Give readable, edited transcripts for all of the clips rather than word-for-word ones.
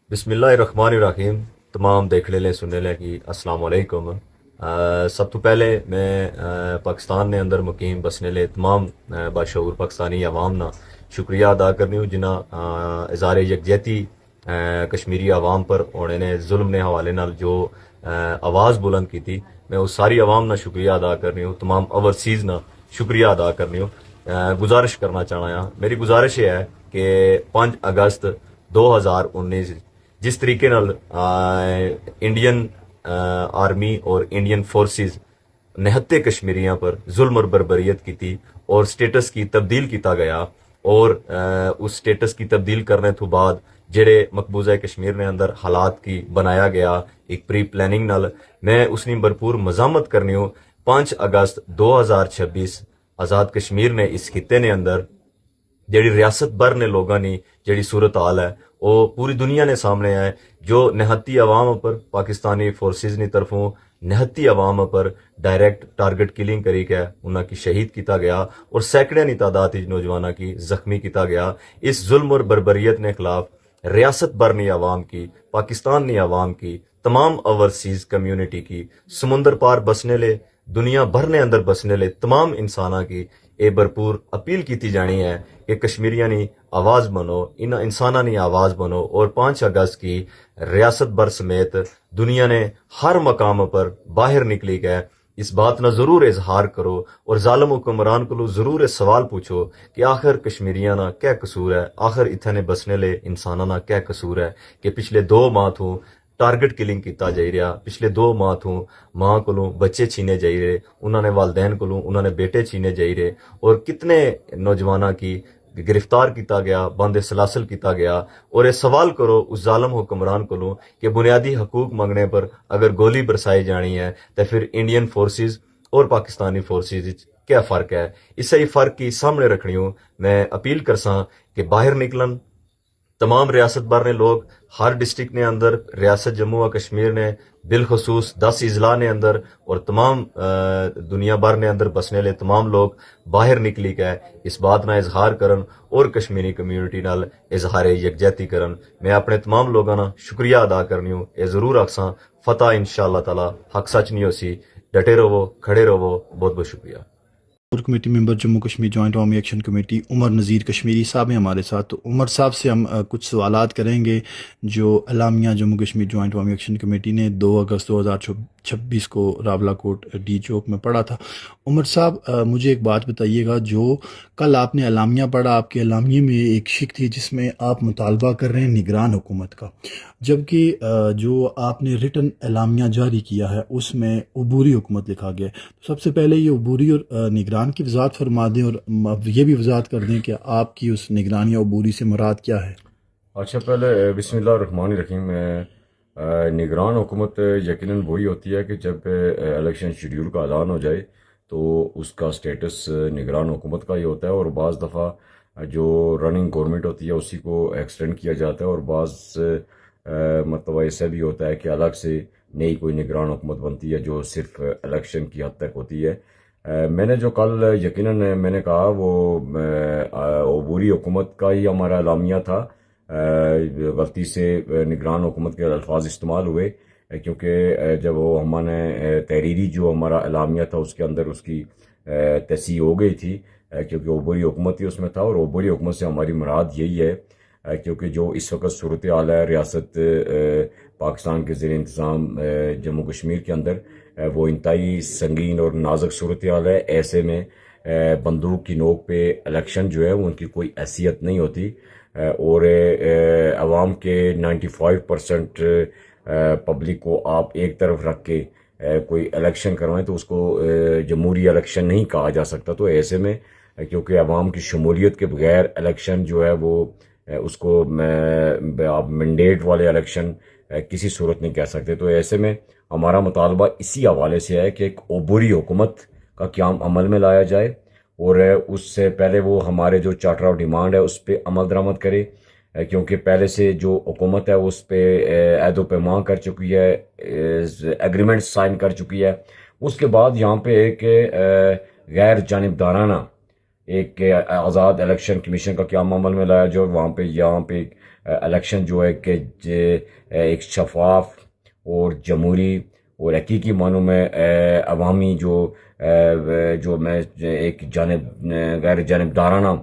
بسم اللہ الرحمن الرحیم. تمام دیکھنے لیں سننے لیں کہ السلام علیکم. سب تو پہلے میں پاکستان نے اندر مقیم بسنے لے تمام باشعور پاکستانی عوام نا شکریہ ادا کرنی ہوں جنہ اظہار یکجہتی کشمیری عوام پر اور انہیں ظلم نے حوالے نال جو آواز بلند کی تھی. میں اس ساری عوام نا شکریہ ادا کرنی ہوں. تمام اوورسیز نا شکریہ ادا کرنی ہوں. گزارش کرنا چاہنا ہاں. میری گزارش یہ ہے کہ 5 اگست 2019 جس طریقے نال انڈین آرمی اور انڈین فورسز نہتے کشمیریاں پر ظلم اور بربریت کی تھی اور سٹیٹس کی تبدیل کیتا گیا اور اس سٹیٹس کی تبدیل کرنے تو بعد جڑے مقبوضہ کشمیر نے اندر حالات کی بنایا گیا ایک پری پلاننگ نال میں اس نے بھرپور مزامت کرنی ہوں. 5 اگست 2026 آزاد کشمیر نے اس خطے نے اندر جیڑی ریاست بھر نے لوگاں نے جیڑی صورتحال ہے وہ پوری دنیا نے سامنے آئے جو نہتی عوام پر پاکستانی فورسز نی طرفوں نہتی عوام پر ڈائریکٹ ٹارگٹ کلنگ کری کے انہاں کی شہید کیتا گیا اور سینکڑے نی تعداد نوجوانوں کی زخمی کیتا گیا. اس ظلم اور بربریت نے خلاف ریاست بھر نی عوام کی پاکستان نی عوام کی تمام اوورسیز کمیونٹی کی سمندر پار بسنے لے دنیا بھر نے اندر بسنے لے تمام انساناں کی اے بھرپور اپیل کیتی جانی ہے کہ کشمیریاں نی آواز بنو ان انساناں نی آواز بنو اور 5 اگست کی ریاست بھر سمیت دنیا نے ہر مقام پر باہر نکلی گئے اس بات نہ ضرور اظہار کرو اور ظالم حکمران کو ضرور سوال پوچھو کہ آخر کشمیریاں نا کیا قصور ہے, آخر اتنے بسنے لے انساناں نا کیا قصور ہے کہ پچھلے 2 ماہ تو ٹارگٹ کلنگ کیتا جائی رہا. پچھلے 2 ماہ تو ماں کو بچے چھینے جائی رہے, انہوں نے والدین کو انہوں نے بیٹے چھینے جائی رہے اور کتنے نوجوانوں کی گرفتار کیتا گیا بند سلاسل کیتا گیا. اور یہ سوال کرو اس ظالم حکمران کو کہ بنیادی حقوق منگنے پر اگر گولی برسائی جانی ہے تو پھر انڈین فورسز اور پاکستانی فورسز کیا فرق ہے. اس سے فرق کی سامنے رکھنی ہوں. میں اپیل کرساں کہ باہر نکلن تمام ریاست بھر نے لوگ ہر ڈسٹرکٹ نے اندر ریاست جموں و کشمیر نے بالخصوص 10 اضلاع نے اندر اور تمام دنیا بھر نے اندر بسنے لے تمام لوگ باہر نکلی گئے اس بات نہ اظہار کرن اور کشمیری کمیونٹی نال اظہار یکجہتی کرن. میں اپنے تمام لوگاں نا شکریہ ادا کرنی ہوں. اے ضرور آکساں فتح انشاءاللہ تعالی حق سچ نہیں ہو سی. ڈٹے رہو کھڑے رہو. بہت بہت شکریہ. اور کمیٹی ممبر جموں کشمیر جوائنٹ عوامی ایکشن کمیٹی عمر نذیر کشمیری صاحب ہیں ہمارے ساتھ. تو عمر صاحب سے ہم کچھ سوالات کریں گے جو اعلامیہ جموں کشمیر جوائنٹ عوامی ایکشن کمیٹی نے 2 اگست 2026 کو راولہ کوٹ ڈی چوک میں پڑھا تھا. عمر صاحب مجھے ایک بات بتائیے گا, جو کل آپ نے اعلامیہ پڑھا, آپ کے اعلامیے میں ایک شق تھی جس میں آپ مطالبہ کر رہے ہیں نگران حکومت کا, جبکہ جو آپ نے ریٹن اعلامیہ جاری کیا ہے اس میں عبوری حکومت لکھا گیا ہے. تو سب سے پہلے یہ عبوری اور نگران کی وضاحت فرما دیں اور یہ بھی وضاحت کر دیں کہ آپ کی اس نگران یا عبوری سے مراد کیا ہے. اچھا, پہلے بسم اللہ الرحمن الرحیم. نگران حکومت یقیناً وہی ہوتی ہے کہ جب الیکشن شیڈیول کا اعلان ہو جائے تو اس کا سٹیٹس نگران حکومت کا ہی ہوتا ہے, اور بعض دفعہ جو رننگ گورنمنٹ ہوتی ہے اسی کو ایکسٹینڈ کیا جاتا ہے, اور بعض مرتبہ ایسا بھی ہوتا ہے کہ الگ سے نئی کوئی نگران حکومت بنتی ہے جو صرف الیکشن کی حد تک ہوتی ہے. میں نے جو کل یقیناً میں نے کہا وہ عبوری حکومت کا ہی ہمارا اعلامیہ تھا. غلطی سے نگران حکومت کے الفاظ استعمال ہوئے کیونکہ جب وہ ہم نے تحریری جو ہمارا اعلامیہ تھا اس کے اندر اس کی تصحیح ہو گئی تھی کیونکہ عبوری حکومت ہی اس میں تھا, اور عبوری حکومت سے ہماری مراد یہی ہے کیونکہ جو اس وقت صورتحال ہے ریاست پاکستان کے زیر انتظام جموں کشمیر کے اندر وہ انتہائی سنگین اور نازک صورتحال ہے. ایسے میں بندوق کی نوک پہ الیکشن جو ہے ان کی کوئی حیثیت نہیں ہوتی, اور عوام کے 95% پبلک کو آپ ایک طرف رکھ کے کوئی الیکشن کروائیں تو اس کو جمہوری الیکشن نہیں کہا جا سکتا. تو ایسے میں کیونکہ عوام کی شمولیت کے بغیر الیکشن جو ہے وہ اس کو آپ مینڈیٹ والے الیکشن کسی صورت نہیں کہہ سکتے. تو ایسے میں ہمارا مطالبہ اسی حوالے سے ہے کہ ایک عبوری حکومت کا قیام عمل میں لایا جائے, اور اس سے پہلے وہ ہمارے جو چارٹر آف ڈیمانڈ ہے اس پہ عمل درآمد کرے کیونکہ پہلے سے جو حکومت ہے اس پہ عہد و پیمان کر چکی ہے, ایگریمنٹ سائن کر چکی ہے. اس کے بعد یہاں پہ ایک غیر جانبدارانہ ایک آزاد الیکشن کمیشن کا قیام عمل میں لایا جو وہاں پہ یہاں پہ الیکشن جو ہے کہ ایک شفاف اور جمہوری اور حقیقی معنوں میں عوامی جو میں ایک غیر جانبدارانہ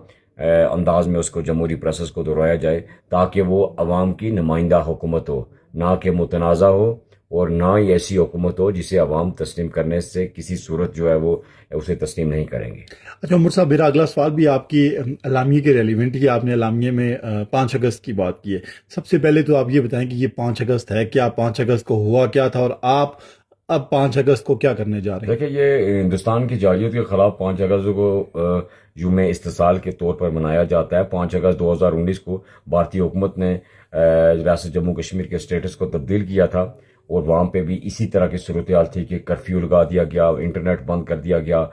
انداز میں اس کو جمہوری پروسیس کو دہرایا جائے، تاکہ وہ عوام کی نمائندہ حکومت ہو، نہ کہ متنازع ہو، اور نہ ہی ایسی حکومت ہو جسے عوام تسلیم کرنے سے کسی صورت جو ہے وہ اسے تسلیم نہیں کریں گے۔ اچھا عمر صاحب، میرا اگلا سوال بھی آپ کی اعلامیے کے ریلیونٹ ہے۔ آپ نے اعلامیے میں 5 اگست کی بات کی ہے۔ سب سے پہلے تو آپ یہ بتائیں کہ یہ 5 اگست ہے کیا، 5 اگست کو ہوا کیا تھا، اور آپ اب 5 اگست کو کیا کرنے جا رہے ہیں؟ دیکھیں، یہ ہندوستان کی جارحیت کے خلاف 5 اگست کو یوم استحصال کے طور پر منایا جاتا ہے۔ 5 اگست 2019 کو بھارتی حکومت نے ریاست جموں کشمیر کے اسٹیٹس کو تبدیل کیا تھا، اور وہاں پہ بھی اسی طرح کی صورتحال تھی کہ کرفیو لگا دیا گیا، انٹرنیٹ بند کر دیا گیا،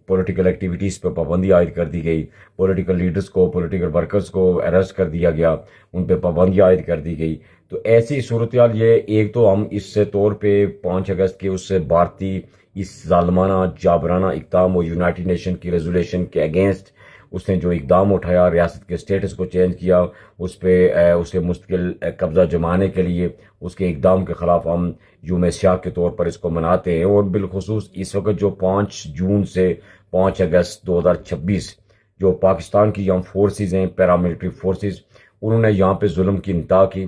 پولیٹیکل ایکٹیویٹیز پہ پابندی عائد کر دی گئی، پولیٹیکل لیڈرز کو، پولیٹیکل ورکرز کو اریسٹ کر دیا گیا، ان پہ پابندی عائد کر دی گئی۔ تو ایسی صورتحال، یہ ایک تو ہم اس سے طور پہ 5 اگست کے اس سے بھارتی اس ظالمانہ جابرانہ اقدام اور یونائٹڈ نیشن کی ریزولوشن کے اگینسٹ اس نے جو اقدام اٹھایا، ریاست کے اسٹیٹس کو چینج کیا، اس پہ اسے مستقل قبضہ جمانے کے لیے اس کے اقدام کے خلاف ہم یوم سیاہ کے طور پر اس کو مناتے ہیں۔ اور بالخصوص اس وقت جو 5 جون سے 5 اگست 2026 جو پاکستان کی یم فورسز ہیں، پیراملٹری فورسز، انہوں نے یہاں پہ ظلم کی انتہا کی،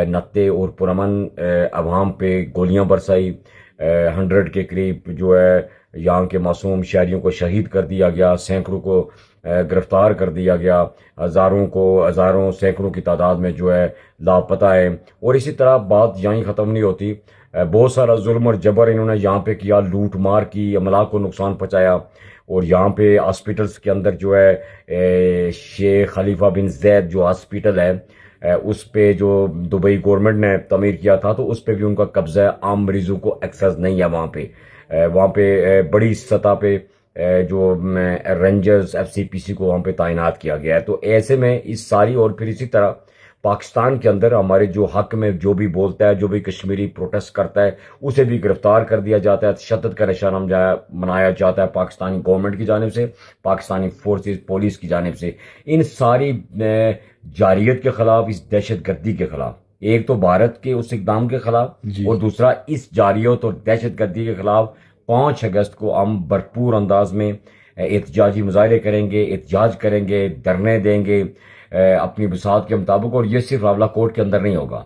نتے اور پرامن عوام پہ گولیاں برسائی، 100 کے قریب جو ہے یہاں کے معصوم شہریوں کو شہید کر دیا گیا، سینکڑوں کو گرفتار کر دیا گیا، ہزاروں سینکڑوں کی تعداد میں جو ہے لاپتہ ہیں۔ اور اسی طرح بات یہیں ختم نہیں ہوتی، بہت سارا ظلم اور جبر انہوں نے یہاں پہ کیا، لوٹ مار کی، املاک کو نقصان پہنچایا، اور یہاں پہ ہاسپٹلس کے اندر جو ہے شیخ خلیفہ بن زید جو ہاسپٹل ہے، اس پہ جو دبئی گورنمنٹ نے تعمیر کیا تھا، تو اس پہ بھی ان کا قبضہ ہے، عام مریضوں کو ایکسیس نہیں ہے وہاں پہ بڑی سطح پہ جو رینجرز FCPC کو وہاں پہ تعینات کیا گیا ہے۔ تو ایسے میں اس ساری، اور پھر اسی طرح پاکستان کے اندر ہمارے جو حق میں جو بھی بولتا ہے، جو بھی کشمیری پروٹیسٹ کرتا ہے، اسے بھی گرفتار کر دیا جاتا ہے، تشدد کا نشانہ منایا جاتا ہے پاکستانی گورنمنٹ کی جانب سے، پاکستانی فورسز، پولیس کی جانب سے، ان ساری جارحیت کے خلاف، اس دہشت گردی کے خلاف، ایک تو بھارت کے اس اقدام کے خلاف، اور دوسرا اس جارحیت اور دہشت گردی کے خلاف 5 اگست کو ہم بھرپور انداز میں احتجاجی مظاہرے کریں گے، احتجاج کریں گے، دھرنے دیں گے اپنی بساط کے مطابق۔ اور یہ صرف راولہ کوٹ کے اندر نہیں ہوگا،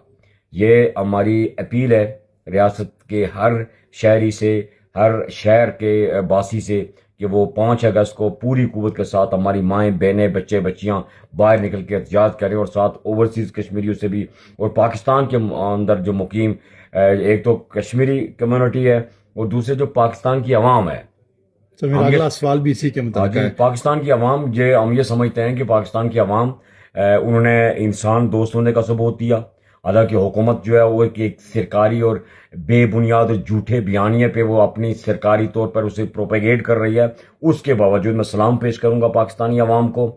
یہ ہماری اپیل ہے ریاست کے ہر شہری سے، ہر شہر کے باسی سے، کہ وہ 5 اگست کو پوری قوت کے ساتھ ہماری مائیں، بہنیں، بچے، بچیاں باہر نکل کے احتجاج کریں، اور ساتھ اوورسیز کشمیریوں سے بھی، اور پاکستان کے اندر جو مقیم ایک تو کشمیری کمیونٹی ہے، اور دوسرے جو پاکستان کی عوام ہے۔ تو میرا اگلا سوال بھی اسی کے متعلق ہے۔ پاکستان کی عوام، ہم یہ سمجھتے ہیں کہ پاکستان کی عوام انہوں نے انسان دوست ہونے کا ثبوت دیا، حالانکہ حکومت جو ہے وہ ایک سرکاری اور بے بنیاد اور جھوٹے بیانیے پہ وہ اپنی سرکاری طور پر اسے پروپیگیٹ کر رہی ہے۔ اس کے باوجود میں سلام پیش کروں گا پاکستانی عوام کو،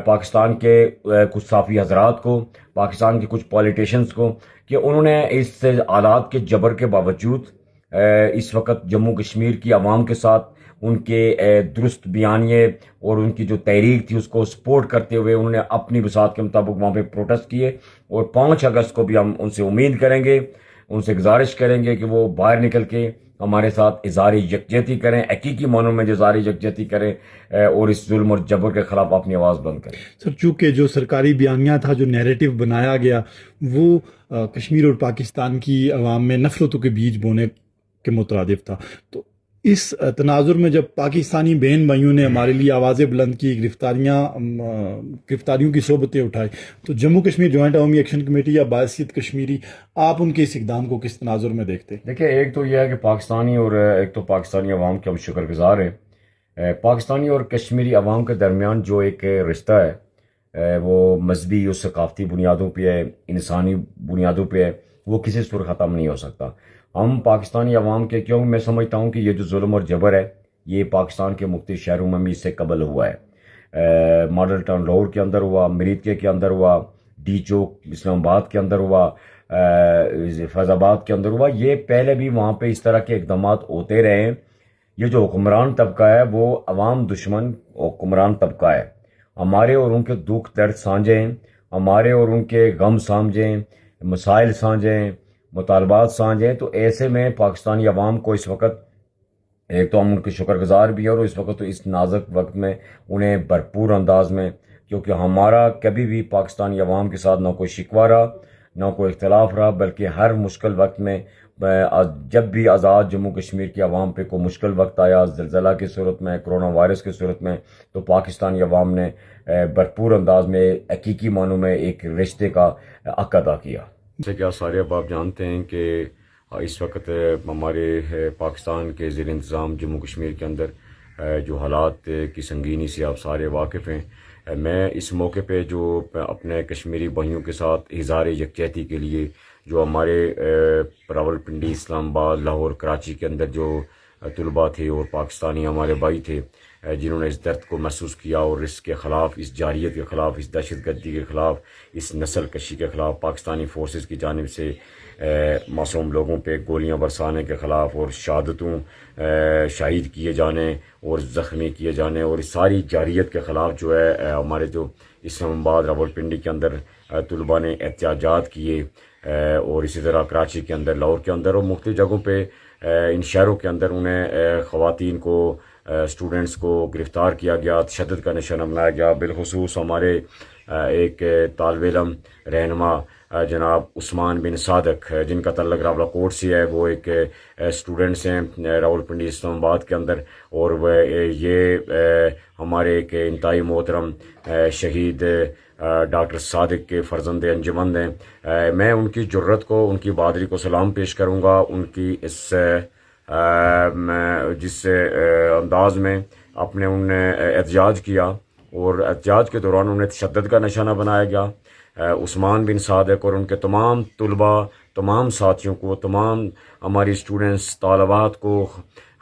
پاکستان کے کچھ صحافی حضرات کو، پاکستان کے کچھ پولیٹیشنز کو، کہ انہوں نے اس حالات کے جبر کے باوجود اس وقت جموں کشمیر کی عوام کے ساتھ ان کے درست بیانیے اور ان کی جو تحریک تھی اس کو سپورٹ کرتے ہوئے انہوں نے اپنی بساط کے مطابق وہاں پہ پروٹیسٹ کیے۔ اور 5 اگست کو بھی ہم ان سے امید کریں گے، ان سے گزارش کریں گے کہ وہ باہر نکل کے ہمارے ساتھ اظہار یکجہتی کریں، حقیقی معنوں میں اظہار یکجہتی کریں، اور اس ظلم اور جبر کے خلاف اپنی آواز بلند کریں۔ سر، چونکہ جو سرکاری بیانیہ تھا، جو نیریٹو بنایا گیا، وہ کشمیر اور پاکستان کی عوام میں نفرتوں کے بیج بونے کے مترادف تھا، تو اس تناظر میں جب پاکستانی بہن بھائیوں نے ہمارے لیے آوازیں بلند کی، گرفتاریوں کی صحبتیں اٹھائی، تو جموں کشمیر جوائنٹ عوامی ایکشن کمیٹی یا باعثیت کشمیری، آپ ان کے اس اقدام کو کس تناظر میں دیکھتے ہیں؟ دیکھیں، ایک تو یہ ہے کہ پاکستانی اور ایک تو پاکستانی عوام کے ہم شکر گزار ہیں۔ پاکستانی اور کشمیری عوام کے درمیان جو ایک رشتہ ہے وہ مذہبی اور ثقافتی بنیادوں پہ ہے، انسانی بنیادوں پہ ہے، وہ کسی صورت ختم نہیں ہو سکتا۔ ہم پاکستانی عوام کے، کیوں میں سمجھتا ہوں کہ یہ جو ظلم اور جبر ہے یہ پاکستان کے مختلف شہروں میں بھی اس سے قبل ہوا ہے، ماڈل ٹاؤن لاہور کے اندر ہوا، مریتکے کے اندر ہوا، ڈی چوک اسلام آباد کے اندر ہوا، فیض آباد کے اندر ہوا، یہ پہلے بھی وہاں پہ اس طرح کے اقدامات ہوتے رہے ہیں۔ یہ جو حکمران طبقہ ہے وہ عوام دشمن حکمران طبقہ ہے، ہمارے اور ان کے دکھ درد سانجھے ہیں، ہمارے اور ان کے غم سمجھیں، مسائل سمجھیں، مطالبات سمجھیں، تو ایسے میں پاکستانی عوام کو اس وقت ایک تو ہم ان کے شکر گزار بھی ہیں، اور اس وقت تو اس نازک وقت میں انہیں بھرپور انداز میں، کیونکہ ہمارا کبھی بھی پاکستانی عوام کے ساتھ نہ کوئی شکوہ رہا نہ کوئی اختلاف رہا، بلکہ ہر مشکل وقت میں جب بھی آزاد جموں کشمیر کی عوام پہ کوئی مشکل وقت آیا، زلزلہ کی صورت میں، کرونا وائرس کی صورت میں، تو پاکستانی عوام نے بھرپور انداز میں حقیقی معنوں میں ایک رشتے کا حق ادا کیا۔ جیسے کہ آپ سارے اب آپ جانتے ہیں کہ اس وقت ہمارے پاکستان کے زیر انتظام جموں کشمیر کے اندر جو حالات کی سنگینی سے آپ سارے واقف ہیں، میں اس موقع پہ جو اپنے کشمیری بھائیوں کے ساتھ اظہار یکجہتی کے لیے جو ہمارے راولپنڈی، اسلام آباد، لاہور، کراچی کے اندر جو طلباء تھے اور پاکستانی ہمارے بھائی تھے جنہوں نے اس درد کو محسوس کیا اور اس کے خلاف، اس جارحیت کے خلاف، اس دہشت گردی کے خلاف، اس نسل کشی کے خلاف، پاکستانی فورسز کی جانب سے معصوم لوگوں پہ گولیاں برسانے کے خلاف اور شہادتوں، شہید کیے جانے اور زخمی کیے جانے اور اس ساری جارحیت کے خلاف جو ہے ہمارے جو اسلام آباد، راولپنڈی کے اندر طلباء نے احتجاجات کیے، اور اسی طرح کراچی کے اندر، لاہور کے اندر اور مختلف جگہوں پہ ان شہروں کے اندر انہیں خواتین کو، اسٹوڈنٹس کو گرفتار کیا گیا، تشدد کا نشانہ بنایا گیا۔ بالخصوص ہمارے ایک طالب علم رہنما جناب عثمان بن صادق، جن کا تعلق راولاکوٹ سے ہے، وہ ایک اسٹوڈنٹس ہیں راولپنڈی اسلام آباد کے اندر، اور وہ یہ ہمارے ایک انتہائی محترم شہید ڈاکٹر صادق کے فرزند انجمن ہیں۔ میں ان کی جرت کو، ان کی بہادری کو سلام پیش کروں گا، ان کی اس جس انداز میں اپنے ان نے احتجاج کیا اور احتجاج کے دوران انہیں تشدد کا نشانہ بنایا گیا۔ عثمان بن صادق اور ان کے تمام طلباء، تمام ساتھیوں کو، تمام ہماری اسٹوڈنٹس، طالبات کو،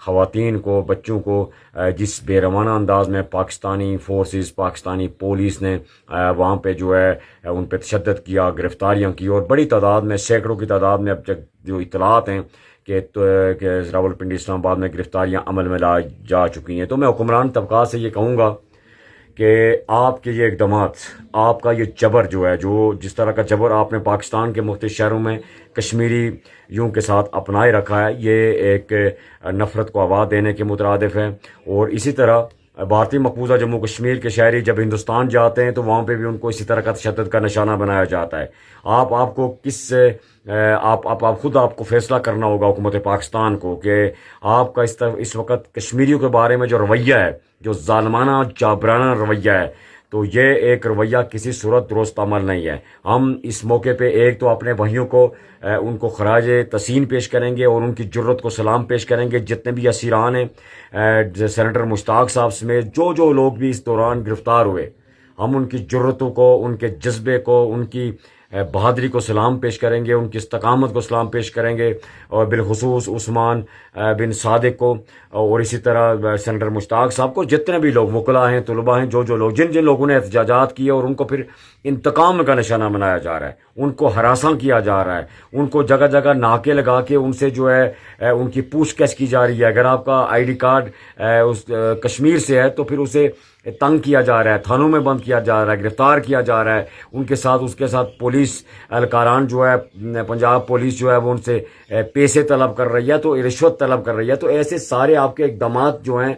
خواتین کو، بچوں کو جس بے رحمانہ انداز میں پاکستانی فورسز، پاکستانی پولیس نے وہاں پہ جو ہے ان پہ تشدد کیا، گرفتاریاں کی، اور بڑی تعداد میں، سینکڑوں کی تعداد میں اب تک جو اطلاعات ہیں کہ راولپنڈی اسلام آباد میں گرفتاریاں عمل میں لائی جا چکی ہیں، تو میں حکمران طبقات سے یہ کہوں گا کہ آپ کے یہ اقدامات، آپ کا یہ جبر جو ہے، جو جس طرح کا جبر آپ نے پاکستان کے مختلف شہروں میں کشمیریوں کے ساتھ اپنائے رکھا ہے، یہ ایک نفرت کو آواز دینے کے مترادف ہے۔ اور اسی طرح بھارتی مقبوضہ جموں کشمیر کے شہری جب ہندوستان جاتے ہیں تو وہاں پہ بھی ان کو اسی طرح کا تشدد کا نشانہ بنایا جاتا ہے۔ آپ کو کس آپ خود آپ کو فیصلہ کرنا ہوگا حکومت پاکستان کو کہ آپ کا اس وقت کشمیریوں کے بارے میں جو رویہ ہے، جو ظالمانہ جابرانہ رویہ ہے، تو یہ ایک رویہ کسی صورت درست عمل نہیں ہے۔ ہم اس موقع پہ ایک تو اپنے بھائیوں کو ان کو خراج تحسین پیش کریں گے اور ان کی جرت کو سلام پیش کریں گے، جتنے بھی اسیران ہیں، سینیٹر مشتاق صاحب سمیت جو لوگ بھی اس دوران گرفتار ہوئے، ہم ان کی جرتوں کو، ان کے جذبے کو، ان کی بہادری کو سلام پیش کریں گے، ان کی استقامت کو سلام پیش کریں گے، اور بالخصوص عثمان بن صادق کو، اور اسی طرح سینیٹر مشتاق صاحب کو، جتنے بھی لوگ وکلاء ہیں، طلباء ہیں، جو لوگ جن لوگوں نے احتجاجات کیے اور ان کو پھر انتقام کا نشانہ بنایا جا رہا ہے، ان کو ہراساں کیا جا رہا ہے، ان کو جگہ جگہ ناکے لگا کے ان سے جو ہے ان کی پوچھ گچھ کی جا رہی ہے۔ اگر آپ کا آئی ڈی کارڈ اس کشمیر سے ہے تو پھر اسے تنگ کیا جا رہا ہے، تھانوں میں بند کیا جا رہا ہے، گرفتار کیا جا رہا ہے، اس کے ساتھ پولیس اہلکاران جو ہے، پنجاب پولیس جو ہے وہ ان سے پیسے طلب کر رہی ہے، تو رشوت طلب کر رہی ہے۔ تو ایسے سارے آپ کے اقدامات جو ہیں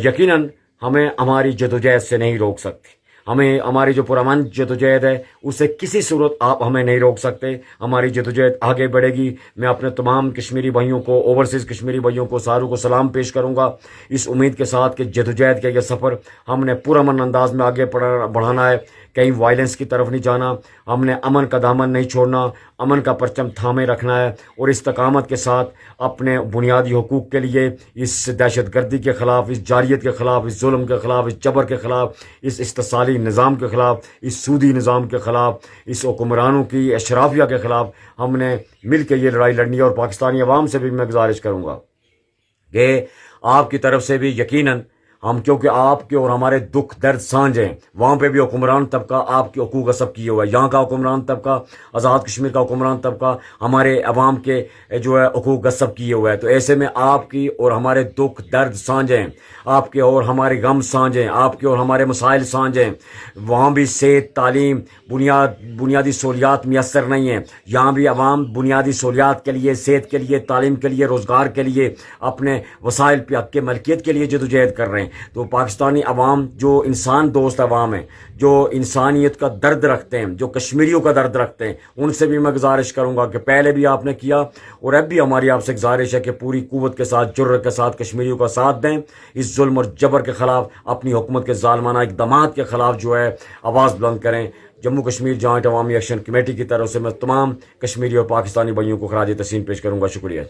یقیناً ہمیں ہماری جدوجہد سے نہیں روک سکتے۔ ہماری جو پرامن جدوجہد ہے اسے کسی صورت آپ ہمیں نہیں روک سکتے۔ ہماری جدوجہد آگے بڑھے گی۔ میں اپنے تمام کشمیری بھائیوں کو، اوورسیز کشمیری بھائیوں کو، ساروں کو سلام پیش کروں گا، اس امید کے ساتھ کہ جدوجہد کا یہ سفر ہم نے پرامن انداز میں آگے بڑھانا ہے، کہیں وائلنس کی طرف نہیں جانا، ہم نے امن کا دامن نہیں چھوڑنا، امن کا پرچم تھامے رکھنا ہے، اور استقامت کے ساتھ اپنے بنیادی حقوق کے لیے، اس دہشت گردی کے خلاف، اس جارحیت کے خلاف، اس ظلم کے خلاف، اس جبر کے خلاف، اس استحصالی نظام کے خلاف، اس سودی نظام کے خلاف، اس حکمرانوں کی اشرافیہ کے خلاف ہم نے مل کے یہ لڑائی لڑنی ہے۔ اور پاکستانی عوام سے بھی میں گزارش کروں گا کہ آپ کی طرف سے بھی یقیناً ہم کیونکہ آپ کے اور ہمارے دکھ درد سانجھ ہیں. وہاں پہ بھی حکمران طبقہ آپ کے حقوق غصب کیے ہوا ہے. یہاں کا حکمران طبقہ, آزاد کشمیر کا حکمران طبقہ ہمارے عوام کے جو ہے حقوق غصب کیے ہوا ہے. تو ایسے میں آپ کی اور ہمارے دکھ درد سانجھ ہیں, آپ کے اور ہمارے غم سانجھ ہیں, آپ کے اور ہمارے مسائل سانجھ ہیں. وہاں بھی صحت, تعلیم, بنیادی سہولیات میسر نہیں ہیں. یہاں بھی عوام بنیادی سہولیات کے لیے, صحت کے لیے, تعلیم کے لیے, روزگار کے لیے, اپنے وسائل پہ حق کے ملکیت کے لیے جدوجہد کر رہے ہیں. تو پاکستانی عوام جو انسان دوست عوام ہیں, جو انسانیت کا درد رکھتے ہیں, جو کشمیریوں کا درد رکھتے ہیں, ان سے بھی میں گزارش کروں گا کہ پہلے بھی آپ نے کیا اور اب بھی ہماری آپ سے گزارش ہے کہ پوری قوت کے ساتھ, جرأت کے ساتھ کشمیریوں کا ساتھ دیں. اس ظلم اور جبر کے خلاف, اپنی حکومت کے ظالمانہ اقدامات کے خلاف جو ہے آواز بلند کریں. جموں کشمیر جوائنٹ عوامی ایکشن کمیٹی کی طرف سے میں تمام کشمیری اور پاکستانی بھائیوں کو خراج تحسین پیش کروں گا. شکریہ.